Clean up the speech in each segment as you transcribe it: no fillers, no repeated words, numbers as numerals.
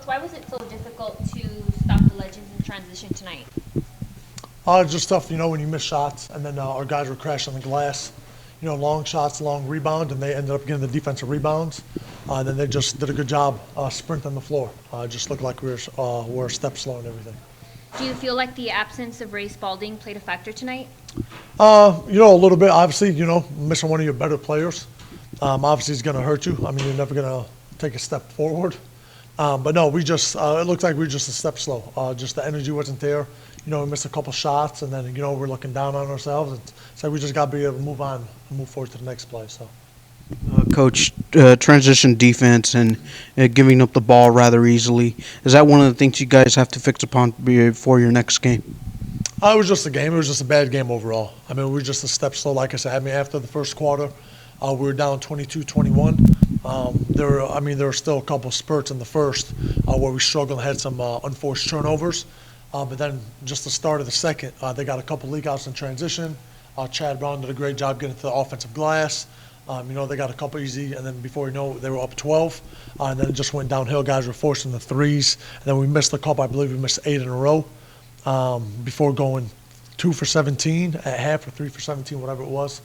Coach, why was it so difficult to stop the Legends in transition tonight? Just tough, when you miss shots, and then our guys were crashing the glass. Long shots, long rebound, and they ended up getting the defensive rebounds. Then they just did a good job sprinting the floor. Just looked like we were a step slow and everything. Do you feel like the absence of Ray Spalding played a factor tonight? A little bit. Obviously, missing one of your better players, obviously is going to hurt you. I mean, you're never going to take a step forward. But no, it looked like we were just a step slow. Just the energy wasn't there. We missed a couple shots, and then, we're looking down on ourselves. So we just got to be able to move on and move forward to the next play. So. Coach, transition defense and giving up the ball rather easily. Is that one of the things you guys have to fix upon before your next game? It was just a game. It was just a bad game overall. I mean, we were just a step slow, like I said. I mean, after the first quarter, we were down 22-21. There were still a couple spurts in the first where we struggled and had some unforced turnovers. But then just the start of the second, they got a couple leak outs in transition. Chad Brown did a great job getting to the offensive glass. They got a couple easy, and then before you know it, they were up 12. And then it just went downhill. Guys were forcing the threes. And then we missed a couple. I believe we missed 8 in a row before going 2 for 17 at half or 3 for 17, whatever it was.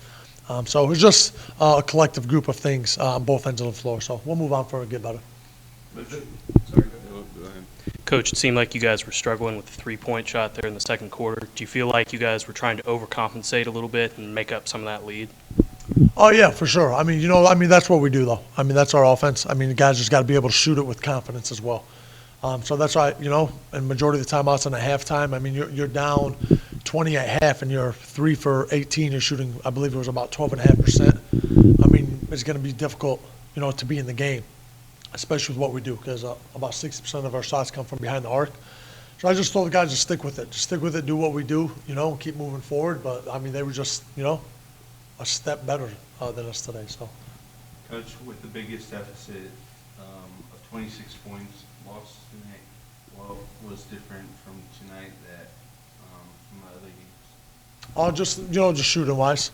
So it was just a collective group of things on both ends of the floor. So we'll move on for it and get better. Sorry, go ahead. Coach, it seemed like you guys were struggling with the three-point shot there in the second quarter. Do you feel like you guys were trying to overcompensate a little bit and make up some of that lead? Oh, yeah, for sure. I mean, that's what we do, though. I mean, that's our offense. I mean, the guys just got to be able to shoot it with confidence as well. So that's why, and majority of the timeouts and at halftime, I mean, you're down 20 at half and you're 3 for 18. You're shooting, I believe it was about 12.5%. I mean, it's going to be difficult, to be in the game, especially with what we do, because about 60% of our shots come from behind the arc. So I just told the guys to stick with it. Just stick with it, do what we do, and keep moving forward. But, I mean, they were just, a step better than us today. So, Coach, with the biggest deficit of 26 points lost tonight, what was different from tonight that from the other games? Just shooting wise.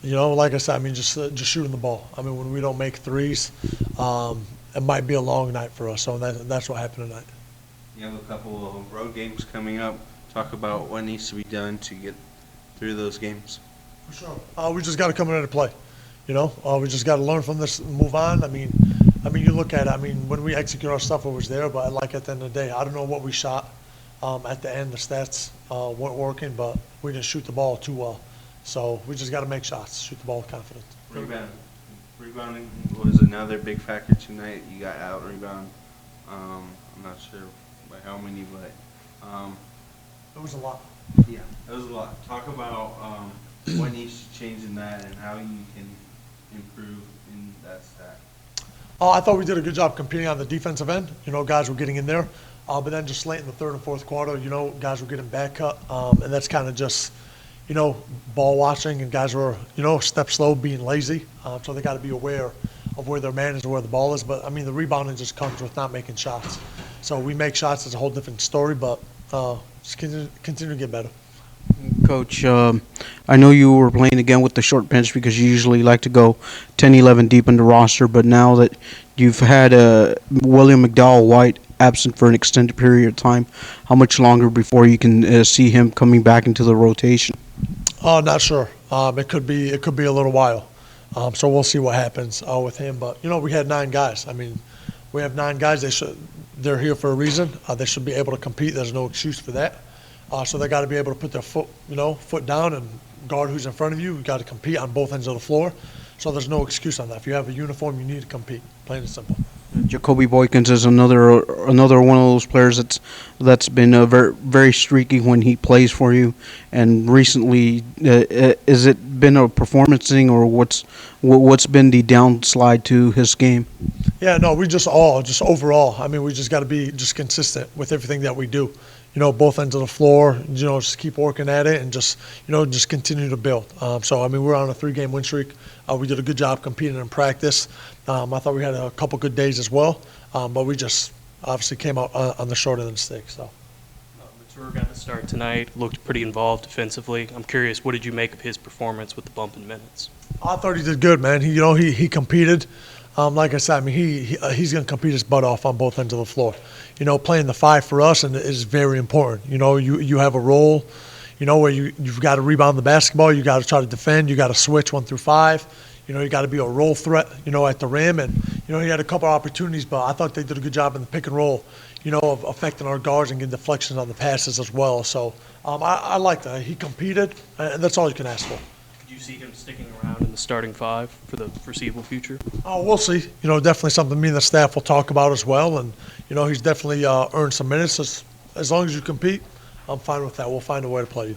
Like I said, I mean, just shooting the ball. I mean, when we don't make threes, it might be a long night for us. So that's what happened tonight. You have a couple of road games coming up. Talk about what needs to be done to get through those games. For sure. We just got to come in and play. We just got to learn from this and move on. I mean, you look at it. I mean, when we execute our stuff, it was there. But like at the end of the day, I don't know what we shot. At the end, the stats weren't working, but we didn't shoot the ball too well. So we just got to make shots, shoot the ball with confidence. Rebounding was another big factor tonight. You got out rebound. I'm not sure by how many, but it was a lot. Yeah, it was a lot. Talk about what needs to change in that and how you can improve in that stat. I thought we did a good job competing on the defensive end. Guys were getting in there. But then just late in the third and fourth quarter, guys were getting back cut. And that's kind of just, ball watching, and guys were, a step slow, being lazy. So they got to be aware of where their man is and where the ball is. But, I mean, the rebounding just comes with not making shots. So we make shots, it's a whole different story, but just continue to get better. Coach, I know you were playing again with the short bench because you usually like to go 10, 11 deep in the roster, but now that you've had William McDowell-White absent for an extended period of time, how much longer before you can see him coming back into the rotation? Not sure. It could be a little while. So we'll see what happens with him. But, we had 9 guys. I mean, we have 9 guys. They're here for a reason. They should be able to compete. There's no excuse for that. So they got to be able to put their foot down and guard who's in front of you. You got to compete on both ends of the floor. So there's no excuse on that. If you have a uniform, you need to compete. Plain and simple. Jacoby Boykins is another one of those players that's been very, very streaky when he plays for you. And recently, has it been a performance thing, or what's been the downslide to his game? Yeah, no, we just overall. I mean, we just got to be just consistent with everything that we do. Both ends of the floor, just keep working at it and just continue to build. So, I mean, we're on a 3-game win streak. We did a good job competing in practice. I thought we had a couple good days as well, but we just obviously came out on the short end of the stick. So. Mature got the start tonight, looked pretty involved defensively. I'm curious, what did you make of his performance with the bump in minutes? I thought he did good, man. He competed. Like I said, I mean, he's going to compete his butt off on both ends of the floor. You know, playing the 5 for us is very important. You know, you have a role, you know, where you've got to rebound the basketball, you got to try to defend, you got to switch 1 through 5. You know, you got to be a roll threat, you know, at the rim. And, you know, he had a couple opportunities, but I thought they did a good job in the pick and roll, you know, of affecting our guards and getting deflections on the passes as well. So I like that. He competed, and that's all you can ask for. Could you see him sticking around in the starting 5 for the foreseeable future? Oh, we'll see. You know, definitely something me and the staff will talk about as well. And, you know, he's definitely earned some minutes. As long as you compete, I'm fine with that. We'll find a way to play you.